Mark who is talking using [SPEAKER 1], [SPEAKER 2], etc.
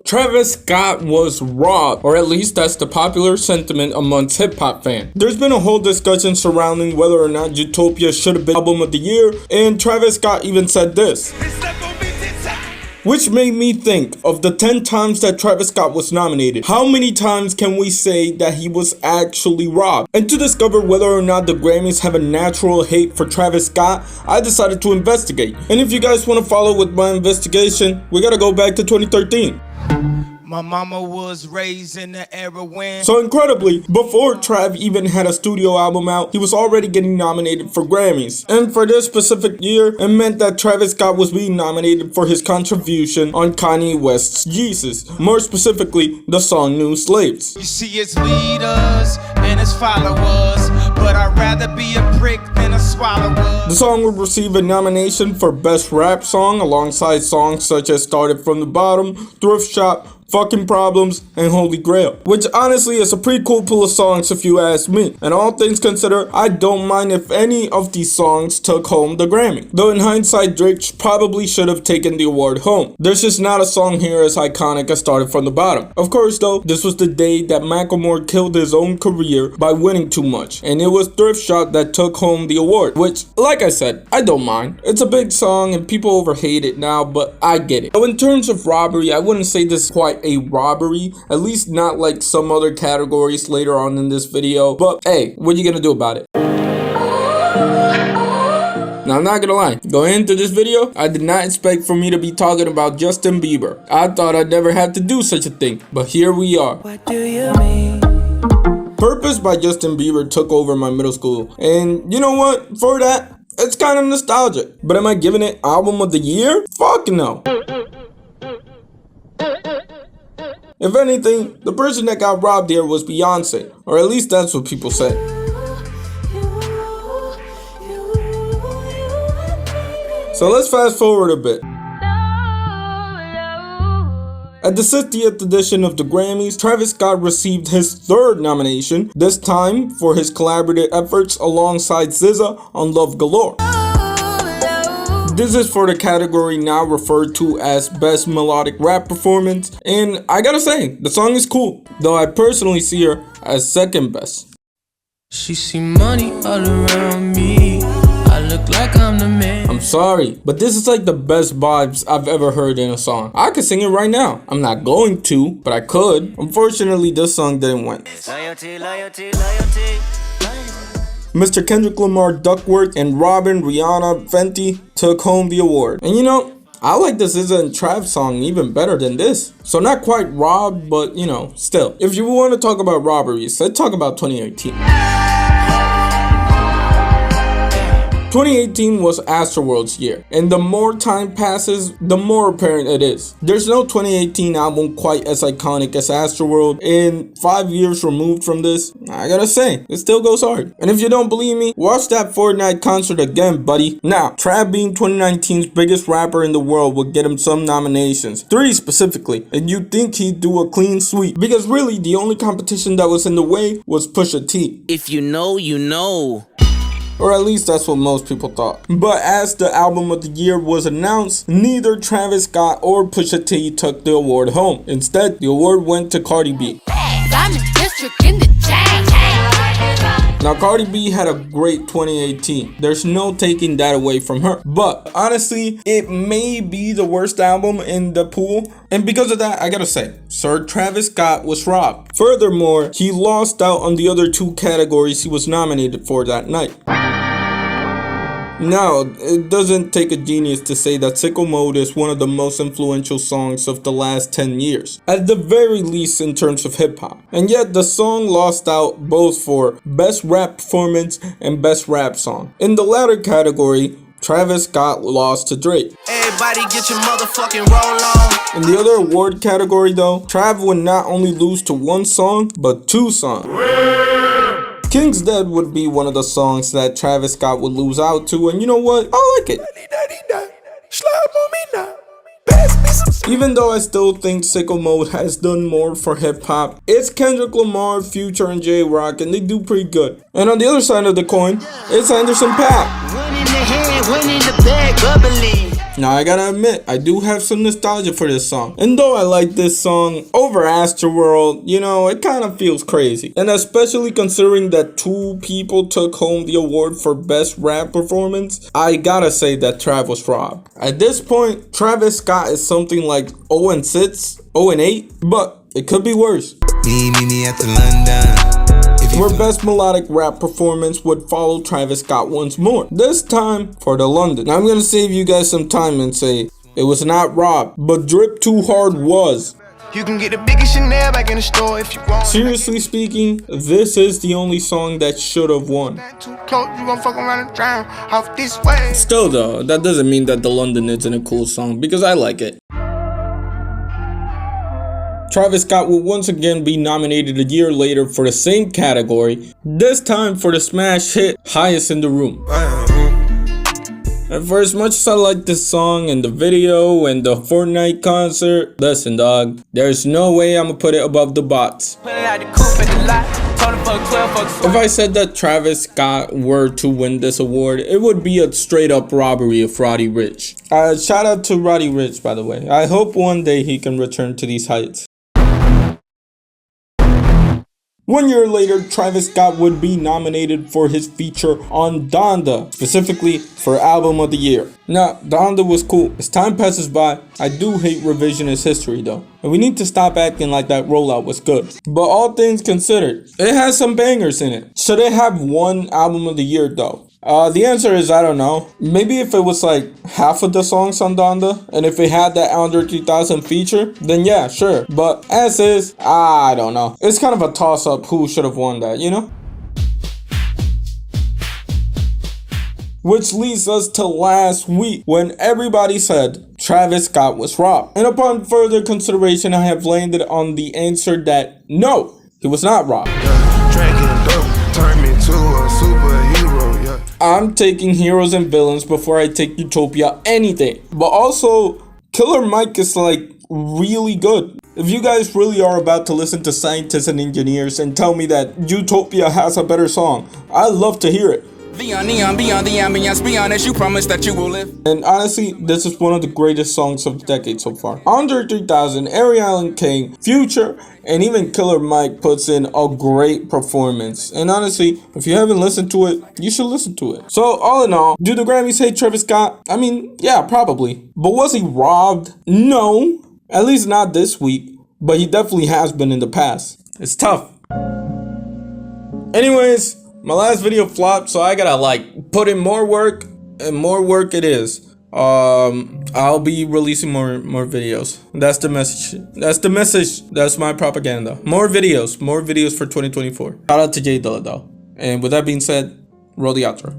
[SPEAKER 1] Travis Scott was robbed, or at least that's the popular sentiment amongst hip-hop fans. There's been a whole discussion surrounding whether or not Utopia should have been Album of the Year, and Travis Scott even said this, which made me think of the 10 times that Travis Scott was nominated. How many times can we say that he was actually robbed? And to discover whether or not the Grammys have a natural hate for Travis Scott, I decided to investigate. And if you guys want to follow with my investigation, we gotta go back to 2013.
[SPEAKER 2] My mama was raised in the era when...
[SPEAKER 1] So incredibly, before Trav even had a studio album out, he was already getting nominated for Grammys. And for this specific year, it meant that Travis Scott was being nominated for his contribution on Kanye West's Jesus. More specifically, the song New Slaves.
[SPEAKER 2] You see his leaders and his followers, but I'd rather be a prick than a swallower.
[SPEAKER 1] The song would receive a nomination for Best Rap Song alongside songs such as Started From the Bottom, Thrift Shop, Fucking Problems, and Holy Grail, which honestly is a pretty cool pool of songs if you ask me. And all things considered, I don't mind if any of these songs took home the Grammy. Though in hindsight, Drake probably should have taken the award home. There's just not a song here as iconic as Started From the Bottom. Of course though, this was the day that Macklemore killed his own career by winning too much, and it was Thrift Shop that took home the award, which, like I said, I don't mind. It's a big song and people overhate it now, but I get it. So in terms of robbery, I wouldn't say this is quite a robbery, at least not like some other categories later on in this video, but hey, what are you gonna do about it? Now I'm not gonna lie, going into this video, I did not expect for me to be talking about Justin Bieber. I thought I'd never have to do such a thing, but here we are.
[SPEAKER 3] What do you mean?
[SPEAKER 1] Purpose by Justin Bieber took over my middle school, and you know what, for that, it's kind of nostalgic. But am I giving it Album of the Year? Fuck no. If anything, the person that got robbed here was Beyonce, or at least that's what people say. So let's fast forward a bit. At the 60th edition of the Grammys, Travis Scott received his third nomination, this time for his collaborative efforts alongside SZA on Love Galore. This is for the category now referred to as Best Melodic Rap Performance, and I gotta say, the song is cool, though I personally see her as second best.
[SPEAKER 3] She see money all around me. I look like I'm the man.
[SPEAKER 1] I'm sorry, but this is like the best vibes I've ever heard in a song. I could sing it right now. I'm not going to, but I could. Unfortunately, this song didn't win.
[SPEAKER 3] Loyalty, loyalty, loyalty.
[SPEAKER 1] Mr. Kendrick Lamar Duckworth and Robin Rihanna Fenty took home the award. And you know, I like the SZA and Trav song even better than this. So not quite robbed, but you know, still. If you want to talk about robberies, let's talk about 2018. 2018 was Astroworld's year, and the more time passes, the more apparent it is. There's no 2018 album quite as iconic as Astroworld, and 5 years removed from this, I gotta say, it still goes hard. And if you don't believe me, watch that Fortnite concert again, buddy. Now, Trav being 2019's biggest rapper in the world would get him some nominations, 3 specifically, and you'd think he'd do a clean sweep, because really the only competition that was in the way was Pusha T.
[SPEAKER 3] If you know, you know.
[SPEAKER 1] Or at least that's what most people thought. But as the Album of the Year was announced, neither Travis Scott or Pusha T took the award home. Instead, the award went to Cardi B. Now Cardi B had a great 2018. There's no taking that away from her. But honestly, it may be the worst album in the pool. And because of that, I gotta say, Sir Travis Scott was robbed. Furthermore, he lost out on the other 2 categories he was nominated for that night. Now, it doesn't take a genius to say that Sicko Mode is one of the most influential songs of the last 10 years, at the very least in terms of hip hop. And yet the song lost out both for Best Rap Performance and Best Rap Song. In the latter category, Travis Scott lost to Drake.
[SPEAKER 3] Everybody get your motherfucking roll on.
[SPEAKER 1] In the other award category though, Trav would not only lose to 1 song, but 2 songs. King's Dead would be one of the songs that Travis Scott would lose out to, and you know what? I like it. Even though I still think Sicko Mode has done more for hip hop, it's Kendrick Lamar, Future, and J-Rock, and they do pretty good. And on the other side of the coin, it's Anderson .Paak. Now I gotta admit, I do have some nostalgia for this song. And though I like this song over Astroworld, you know, it kind of feels crazy. And especially considering that 2 people took home the award for best rap performance, I gotta say that Trav was robbed. At this point, Travis Scott is something like 0-6, 0-8, but it could be worse.
[SPEAKER 4] Me at the London.
[SPEAKER 1] Where best melodic rap performance would follow Travis Scott once more. This time for the London. Now I'm gonna save you guys some time and say it was not robbed, but Drip Too Hard was.
[SPEAKER 5] You can get the biggest Chanel back in the store if you want.
[SPEAKER 1] Seriously speaking, this is the only song that should have won.
[SPEAKER 5] Too close, you gon' fuck around and drown off this way.
[SPEAKER 1] Still though, that doesn't mean that the London isn't a cool song, because I like it. Travis Scott will once again be nominated a year later for the same category, this time for the smash hit Highest in the Room. And for as much as I like this song and the video and the Fortnite concert, listen dog, there's no way I'ma put it above the bots. If I said that Travis Scott were to win this award, it would be a straight up robbery of Roddy Ricch. Shout out to Roddy Ricch, by the way. I hope one day he can return to these heights. 1 year later, Travis Scott would be nominated for his feature on Donda, specifically for Album of the Year. Now, Donda was cool. As time passes by, I do hate revisionist history though, and we need to stop acting like that rollout was good. But all things considered, it has some bangers in it. Should it have won Album of the Year though? The answer is I don't know. Maybe if it was like half of the songs on Donda, and if it had that Andre 3000 feature, then yeah, sure. But as is, I don't know. It's kind of a toss-up who should have won that, you know? Which leads us to last week when everybody said Travis Scott was robbed. And upon further consideration, I have landed on the answer that no, he was not robbed.
[SPEAKER 5] Turn me to a superhero, yeah.
[SPEAKER 1] I'm taking heroes and villains before I take Utopia anything. But also, Killer Mike is like really good. If you guys really are about to listen to scientists and engineers and tell me that Utopia has a better song, I'd love to hear it.
[SPEAKER 2] Beyond neon, beyond the ambience, beyond as you promise that you will live.
[SPEAKER 1] And honestly, this is one of the greatest songs of the decade so far. Andre 3000, Ariel King, Future, and even Killer Mike puts in a great performance. And honestly, if you haven't listened to it, you should listen to it. So all in all, do the Grammys hate Travis Scott? I mean, yeah, probably. But was he robbed? No, at least not this week. But he definitely has been in the past. It's tough. Anyways, my last video flopped, so I gotta like put in more work, and more work it is. I'll be releasing more videos. That's the message. That's the message. That's my propaganda. More videos for 2024. Shout out to J Dilla though. And with that being said, roll the outro.